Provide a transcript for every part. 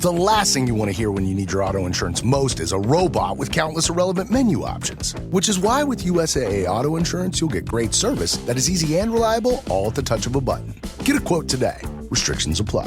The last thing you want to hear when you need your auto insurance most is a robot with countless irrelevant menu options. Which is why with USAA Auto Insurance, you'll get great service that is easy and reliable, all at the touch of a button. Get a quote today. Restrictions apply.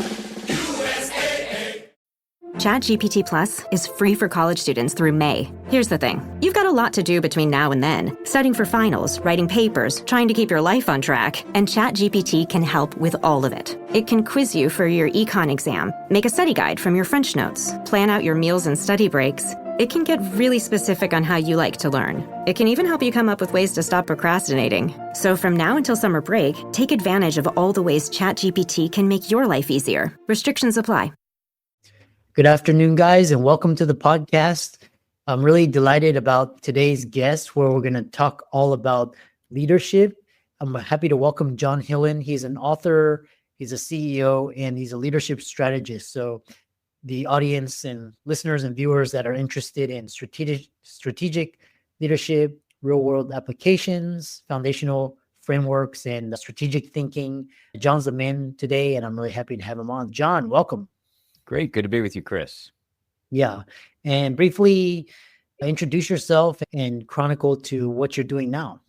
ChatGPT Plus is free for college students through May. Here's the thing. You've got a lot to do between now and then. Studying for finals, writing papers, trying to keep your life on track. And ChatGPT can help with all of it. It can quiz you for your econ exam, make a study guide from your French notes, plan out your meals and study breaks. It can get really specific on how you like to learn. It can even help you come up with ways to stop procrastinating. So from now until summer break, take advantage of all the ways ChatGPT can make your life easier. Restrictions apply. Good afternoon, guys, and welcome to the podcast. I'm really delighted about today's guest, where we're going to talk all about leadership. I'm happy to welcome John Hillen. He's an author, he's a CEO, and he's a leadership strategist. So the audience and listeners and viewers that are interested in strategic leadership, real-world applications, foundational frameworks, and strategic thinking, John's the man today, and I'm really happy to have him on. John, welcome. Great. Good to be with you, Chris. Yeah. And briefly introduce yourself and chronicle to what you're doing now.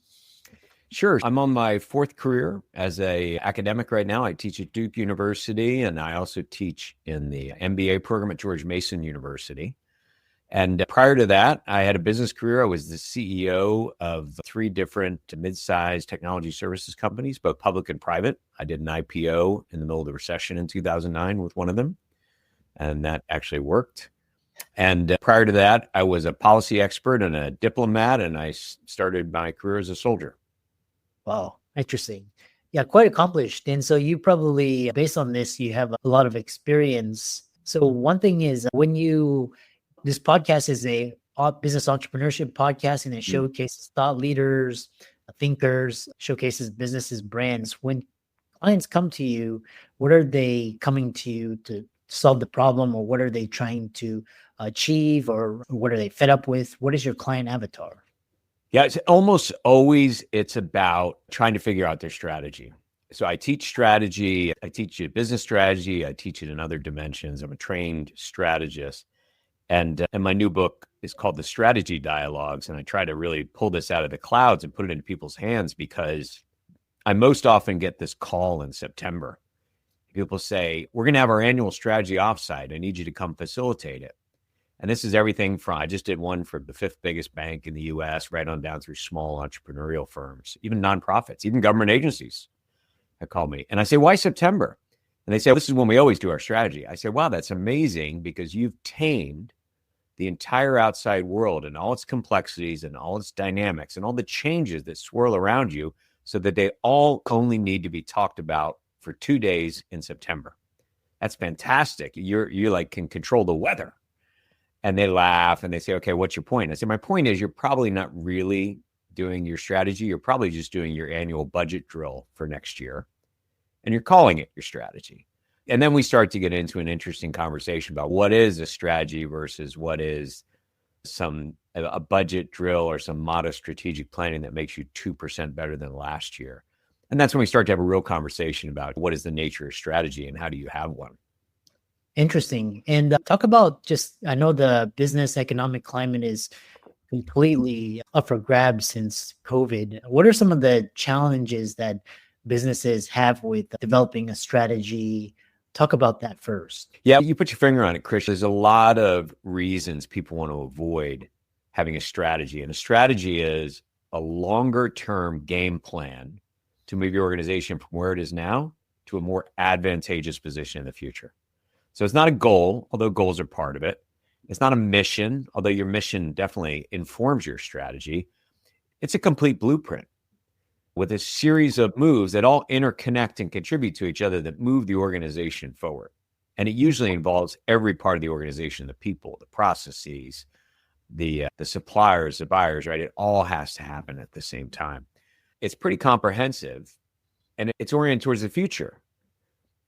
Sure. I'm on my fourth career as an academic right now. I teach at Duke University, and I also teach in the MBA program at George Mason University. And prior to that, I had a business career. I was the CEO of 3 different mid-sized technology services companies, both public and private. I did an IPO in the middle of the recession in 2009 with one of them, and that actually worked. And prior to that, I was a policy expert and a diplomat, and I started my career as a soldier. Wow, interesting. Yeah, quite accomplished. And so you probably, based on this, you have a lot of experience. So one thing is this podcast is a business entrepreneurship podcast, and it showcases thought leaders, thinkers, showcases businesses, brands. When clients come to you, what are they coming to you to solve the problem, or what are they trying to achieve, or what are they fed up with? What is your client avatar? Yeah, it's almost always, it's about trying to figure out their strategy. So I teach strategy, I teach you business strategy, I teach it in other dimensions. I'm a trained strategist. And my new book is called The Strategy Dialogues. And I try to really pull this out of the clouds and put it into people's hands, because I most often get this call in September. People say, we're going to have our annual strategy offsite. I need you to come facilitate it. And this is everything from, I just did one for the 5th biggest bank in the US, right on down through small entrepreneurial firms, even nonprofits, even government agencies that call me. And I say, why September? And they say, this is when we always do our strategy. I say, wow, that's amazing, because you've tamed the entire outside world and all its complexities and all its dynamics and all the changes that swirl around you, so that they all only need to be talked about for 2 days in September. That's fantastic. You like can control the weather. And they laugh and they say, okay, what's your point? I say, my point is, you're probably not really doing your strategy. You're probably just doing your annual budget drill for next year, and you're calling it your strategy. And then we start to get into an interesting conversation about what is a strategy versus what is a budget drill or some modest strategic planning that makes you 2% better than last year. And that's when we start to have a real conversation about what is the nature of strategy and how do you have one. Interesting. And talk about I know the business economic climate is completely up for grabs since COVID. What are some of the challenges that businesses have with developing a strategy? Talk about that first. Yeah, you put your finger on it, Chris. There's a lot of reasons people want to avoid having a strategy. And a strategy is a longer term game plan to move your organization from where it is now to a more advantageous position in the future. So it's not a goal, although goals are part of it. It's not a mission, although your mission definitely informs your strategy. It's a complete blueprint with a series of moves that all interconnect and contribute to each other that move the organization forward. And it usually involves every part of the organization, the people, the processes, the suppliers, the buyers, right? It all has to happen at the same time. It's pretty comprehensive, and it's oriented towards the future.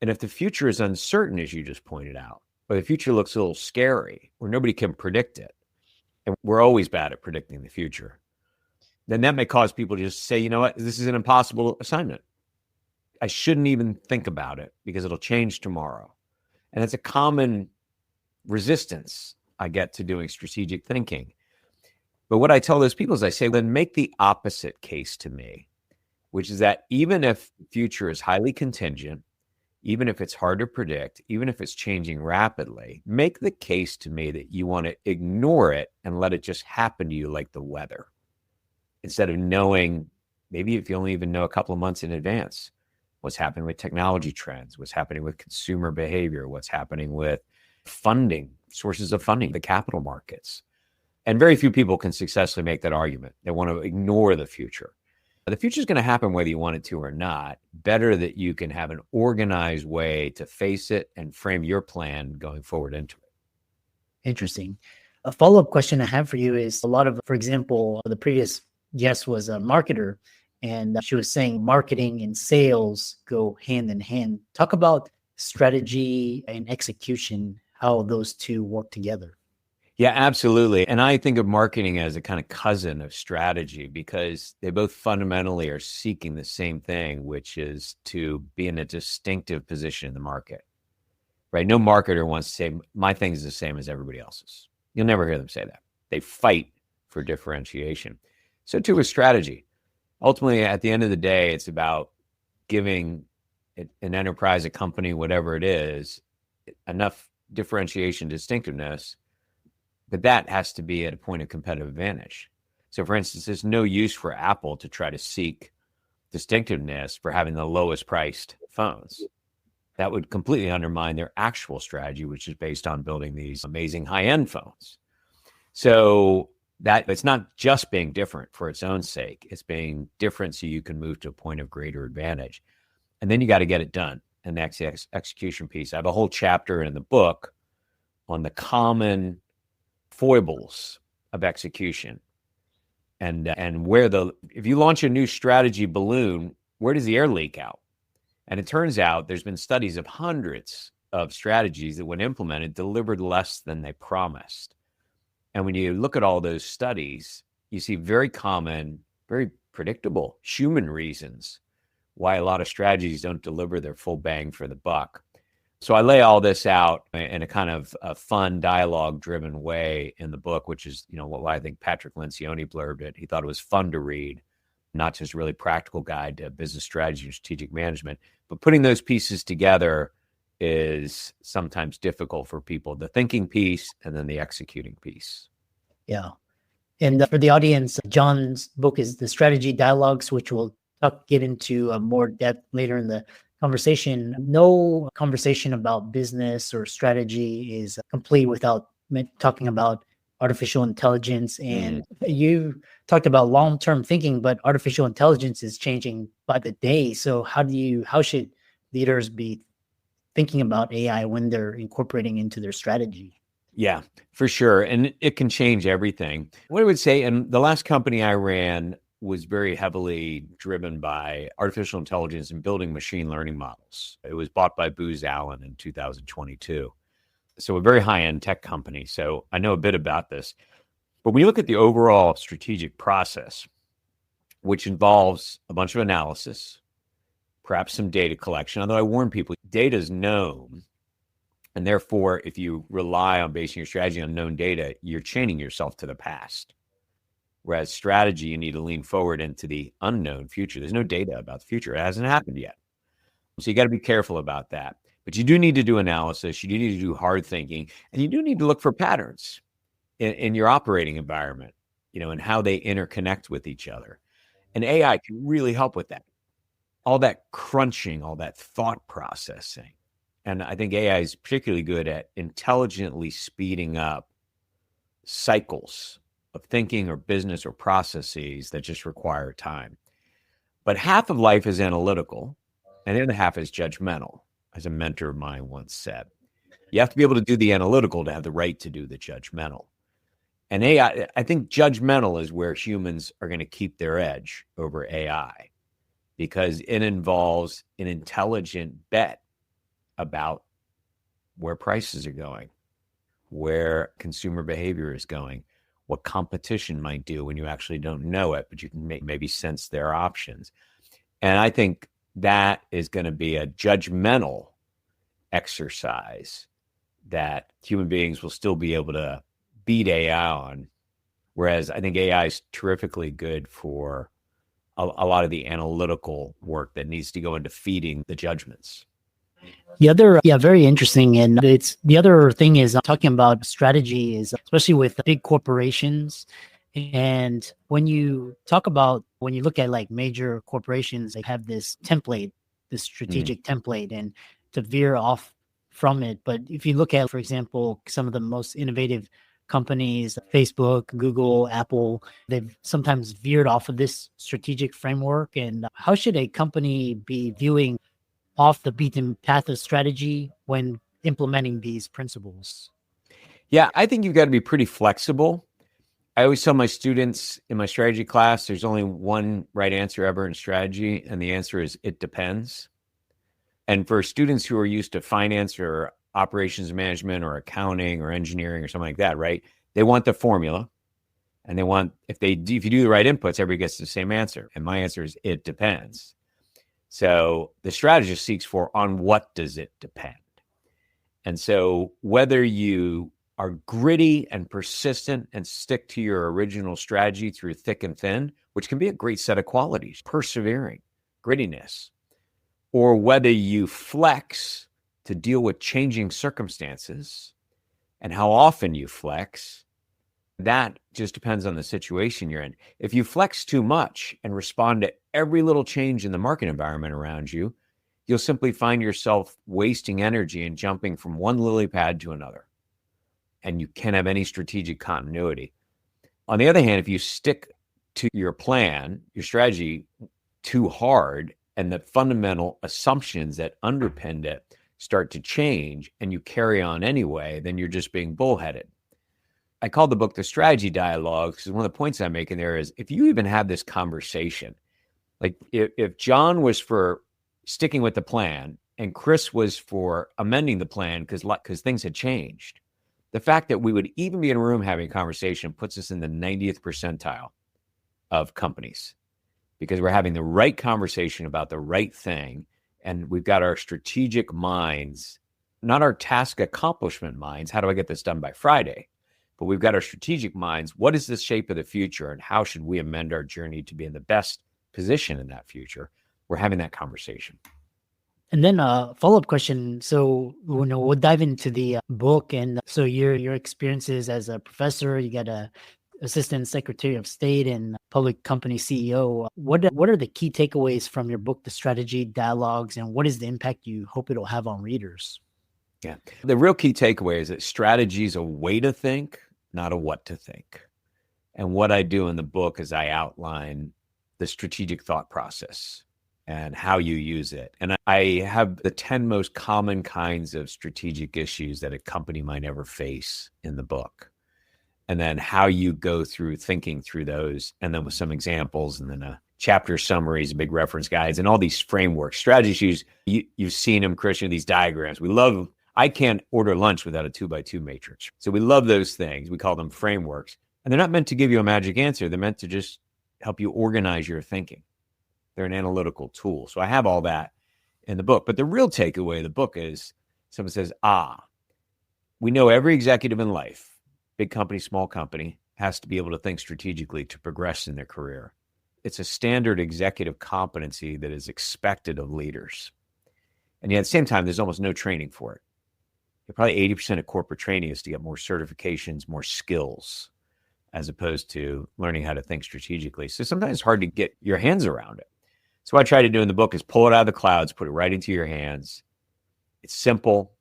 And if the future is uncertain, as you just pointed out, or the future looks a little scary, or nobody can predict it, and we're always bad at predicting the future, then that may cause people to just say, you know what, this is an impossible assignment. I shouldn't even think about it because it'll change tomorrow. And it's a common resistance I get to doing strategic thinking. But what I tell those people is I say, then make the opposite case to me, which is that even if the future is highly contingent, even if it's hard to predict, even if it's changing rapidly, make the case to me that you want to ignore it and let it just happen to you like the weather. Instead of knowing, maybe if you only even know a couple of months in advance, what's happening with technology trends, what's happening with consumer behavior, what's happening with funding, sources of funding, the capital markets. And very few people can successfully make that argument. They want to ignore the future. The future is going to happen whether you want it to or not. Better that you can have an organized way to face it and frame your plan going forward into it. Interesting. A follow-up question I have for you is a lot of, for example, the previous guest was a marketer, and she was saying marketing and sales go hand in hand. Talk about strategy and execution, how those two work together. Yeah, absolutely. And I think of marketing as a kind of cousin of strategy because they both fundamentally are seeking the same thing, which is to be in a distinctive position in the market, right? No marketer wants to say, my thing is the same as everybody else's. You'll never hear them say that. They fight for differentiation. So too with strategy. Ultimately, at the end of the day, it's about giving an enterprise, a company, whatever it is, enough differentiation, distinctiveness. But that has to be at a point of competitive advantage. So for instance, there's no use for Apple to try to seek distinctiveness for having the lowest priced phones. That would completely undermine their actual strategy, which is based on building these amazing high-end phones. So that it's not just being different for its own sake. It's being different so you can move to a point of greater advantage. And then you got to get it done. And that's the execution piece. I have a whole chapter in the book on the common foibles of execution and where if you launch a new strategy balloon, where does the air leak out? And it turns out there's been studies of hundreds of strategies that when implemented delivered less than they promised. And when you look at all those studies, you see very common, very predictable human reasons why a lot of strategies don't deliver their full bang for the buck. So I lay all this out in a kind of a fun dialogue-driven way in the book, which is, what I think Patrick Lencioni blurbed it. He thought it was fun to read, not just a really practical guide to business strategy and strategic management. But putting those pieces together is sometimes difficult for people, the thinking piece and then the executing piece. Yeah. And for the audience, John's book is The Strategy Dialogues, which we'll get into more depth later in the conversation. No conversation about business or strategy is complete without talking about artificial intelligence. And you talked about long-term thinking, but artificial intelligence is changing by the day. So how should leaders be thinking about AI when they're incorporating into their strategy? Yeah, for sure. And it can change everything. What I would say, and the last company I ran was very heavily driven by artificial intelligence and building machine learning models. It was bought by Booz Allen in 2022. So a very high-end tech company. So I know a bit about this. But when you look at the overall strategic process, which involves a bunch of analysis, perhaps some data collection, although I warn people, data is known. And therefore, if you rely on basing your strategy on known data, you're chaining yourself to the past. Whereas strategy, you need to lean forward into the unknown future. There's no data about the future. It hasn't happened yet. So you got to be careful about that. But you do need to do analysis. You do need to do hard thinking. And you do need to look for patterns in your operating environment, and how they interconnect with each other. And AI can really help with that. All that crunching, all that thought processing. And I think AI is particularly good at intelligently speeding up cycles of thinking or business or processes that just require time. But half of life is analytical, and the other half is judgmental, as a mentor of mine once said. You have to be able to do the analytical to have the right to do the judgmental. And AI, I think judgmental is where humans are going to keep their edge over AI, because it involves an intelligent bet about where prices are going, where consumer behavior is going, what competition might do when you actually don't know it, but you can maybe sense their options. And I think that is going to be a judgmental exercise that human beings will still be able to beat AI on. Whereas I think AI is terrifically good for a lot of the analytical work that needs to go into feeding the judgments. The other, very interesting. And it's the other thing is talking about strategy is especially with big corporations. And when you look at like major corporations, they have this template, this strategic template, and to veer off from it. But if you look at, for example, some of the most innovative companies, Facebook, Google, Apple, they've sometimes veered off of this strategic framework. And how should a company be viewing off the beaten path of strategy when implementing these principles? Yeah, I think you've got to be pretty flexible. I always tell my students in my strategy class, there's only one right answer ever in strategy, and the answer is it depends. And for students who are used to finance or operations management or accounting or engineering or something like that, right? They want the formula, and they want, if you do the right inputs, everybody gets the same answer. And my answer is it depends. So the strategist seeks for, on what does it depend? And so whether you are gritty and persistent and stick to your original strategy through thick and thin, which can be a great set of qualities, persevering, grittiness, or whether you flex to deal with changing circumstances and how often you flex, that just depends on the situation you're in. If you flex too much and respond to every little change in the market environment around you, you'll simply find yourself wasting energy and jumping from one lily pad to another. And you can't have any strategic continuity. On the other hand, if you stick to your plan, your strategy too hard, and the fundamental assumptions that underpinned it start to change and you carry on anyway, then you're just being bullheaded. I call the book The Strategy Dialogue because one of the points I'm making there is if you even have this conversation, like if John was for sticking with the plan and Chris was for amending the plan because things had changed, the fact that we would even be in a room having a conversation puts us in the 90th percentile of companies because we're having the right conversation about the right thing. And we've got our strategic minds, not our task accomplishment minds. How do I get this done by Friday? But we've got our strategic minds. What is the shape of the future and how should we amend our journey to be in the best position in that future? We're having that conversation. And then a follow-up question. So, we'll dive into the book. And so your experiences as a professor, you got a assistant secretary of state and public company CEO. What are the key takeaways from your book, The Strategy Dialogues, and what is the impact you hope it'll have on readers? Yeah. The real key takeaway is that strategy is a way to think, not a what to think. And what I do in the book is I outline the strategic thought process and how you use it. And I have the 10 most common kinds of strategic issues that a company might ever face in the book. And then how you go through thinking through those, and then with some examples, and then a chapter summaries, big reference guides, and all these frameworks, strategies. You've seen them, Christian, these diagrams. We love them. I can't order lunch without a 2x2 matrix. So we love those things. We call them frameworks. And they're not meant to give you a magic answer. They're meant to just help you organize your thinking. They're an analytical tool. So I have all that in the book. But the real takeaway of the book is someone says, we know every executive in life, big company, small company, has to be able to think strategically to progress in their career. It's a standard executive competency that is expected of leaders. And yet at the same time, there's almost no training for it. Probably 80% of corporate training is to get more certifications, more skills, as opposed to learning how to think strategically. So sometimes it's hard to get your hands around it. So what I try to do in the book is pull it out of the clouds, put it right into your hands. It's simple.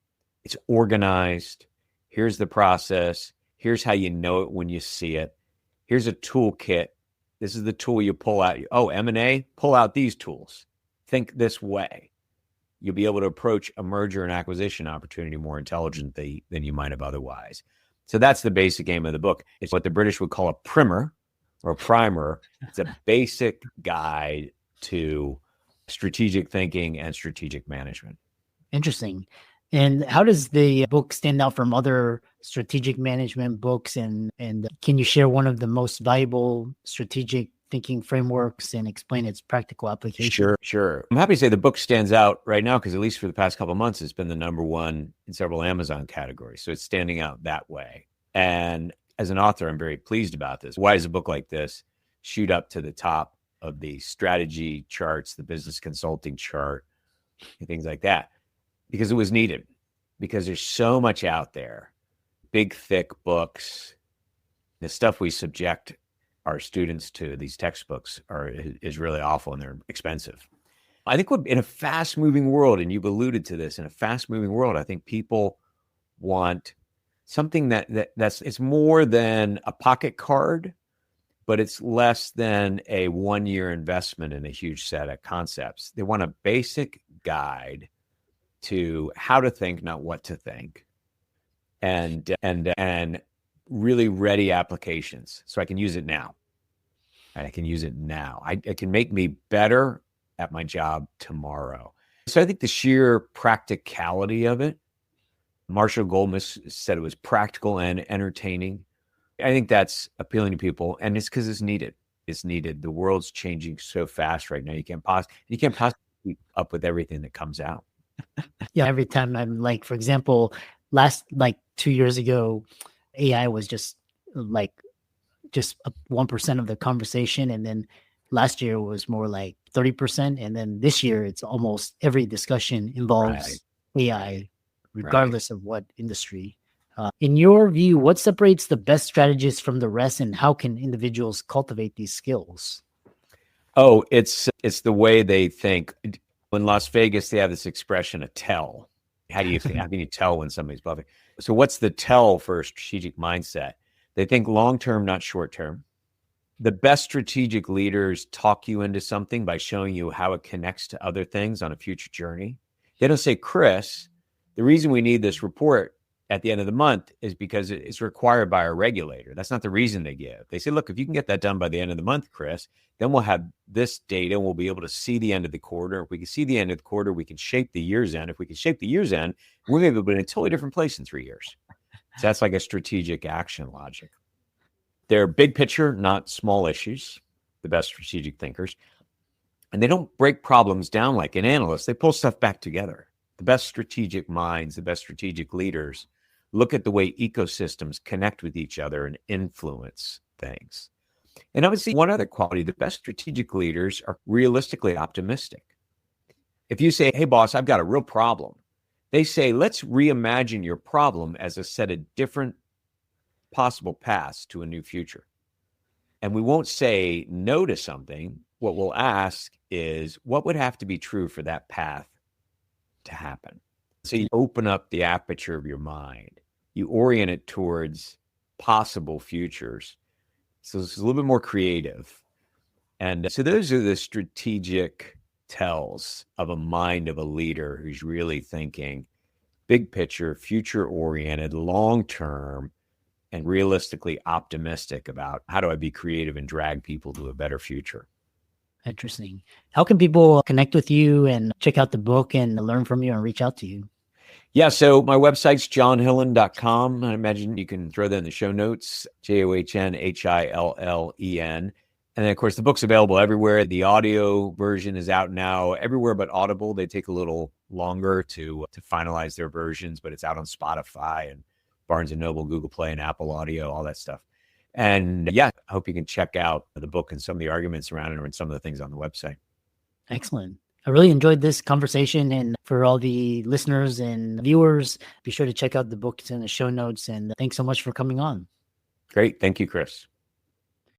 It's organized. Here's the process. Here's how you know it when you see it. Here's a toolkit. This is the tool you pull out. M&A, pull out these tools. Think this way. You'll be able to approach a merger and acquisition opportunity more intelligently than you might have otherwise. So that's the basic aim of the book. It's what the British would call a primer or a primer. It's a basic guide to strategic thinking and strategic management. Interesting. And how does the book stand out from other strategic management books? And can you share one of the most valuable strategic thinking frameworks and explain its practical application? Sure. I'm happy to say the book stands out right now because at least for the past couple of months, it's been the number one in several Amazon categories. So it's standing out that way. And as an author, I'm very pleased about this. Why does a book like this shoot up to the top of the strategy charts, the business consulting chart, and things like that? Because it was needed. Because there's so much out there, big, thick books. The stuff we subject our students to, these textbooks, is really awful, and they're expensive. I think in a fast-moving world, and you've alluded to this, in a fast-moving world, I think people want something that's it's more than a pocket card, but it's less than a one-year investment in a huge set of concepts. They want a basic guide to how to think, not what to think, and really ready applications so I can use it now. And I can use it now. It can make me better at my job tomorrow. So I think the sheer practicality of it, Marshall Goldsmith said it was practical and entertaining. I think that's appealing to people, and it's because it's needed. It's needed. The world's changing so fast right now. You can't possibly keep up with everything that comes out. Yeah, every time I'm like, for example, 2 years ago, AI was just 1% of the conversation. And then last year was more like 30%. And then this year, it's almost every discussion involves AI, regardless of what industry. In your view, what separates the best strategists from the rest, and how can individuals cultivate these skills? Oh, it's the way they think. In Las Vegas, they have this expression, a tell. How can you tell when somebody's bluffing? So what's the tell for a strategic mindset? They think long-term, not short-term. The best strategic leaders talk you into something by showing you how it connects to other things on a future journey. They don't say, Chris, the reason we need this report at the end of the month is because it's required by our regulator. That's not the reason they give. They say, look, if you can get that done by the end of the month, Chris, then we'll have this data and we'll be able to see the end of the quarter. If we can see the end of the quarter, we can shape the year's end. If we can shape the year's end, we're going to be in a totally different place in 3 years. So that's like a strategic action logic. They're big picture, not small issues, the best strategic thinkers. And they don't break problems down like an analyst. They pull stuff back together. The best strategic minds, the best strategic leaders look at the way ecosystems connect with each other and influence things. And obviously, one other quality, the best strategic leaders are realistically optimistic. If you say, hey, boss, I've got a real problem, they say, let's reimagine your problem as a set of different possible paths to a new future. And we won't say no to something. What we'll ask is, what would have to be true for that path to happen? So you open up the aperture of your mind. You orient it towards possible futures. So it's a little bit more creative. And so those are the strategic tells of a mind of a leader who's really thinking big picture, future oriented, long term, and realistically optimistic about how do I be creative and drag people to a better future. Interesting. How can people connect with you and check out the book and learn from you and reach out to you? Yeah, so my website's johnhillen.com. I imagine you can throw that in the show notes, JOHNHILLEN. And then, of course, the book's available everywhere. The audio version is out now everywhere but Audible. They take a little longer to finalize their versions, but it's out on Spotify and Barnes & Noble, Google Play, and Apple Audio, all that stuff. And yeah, I hope you can check out the book and some of the arguments around it and some of the things on the website. Excellent. I really enjoyed this conversation. And for all the listeners and viewers, be sure to check out the book in the show notes. And thanks so much for coming on. Great. Thank you, Chris.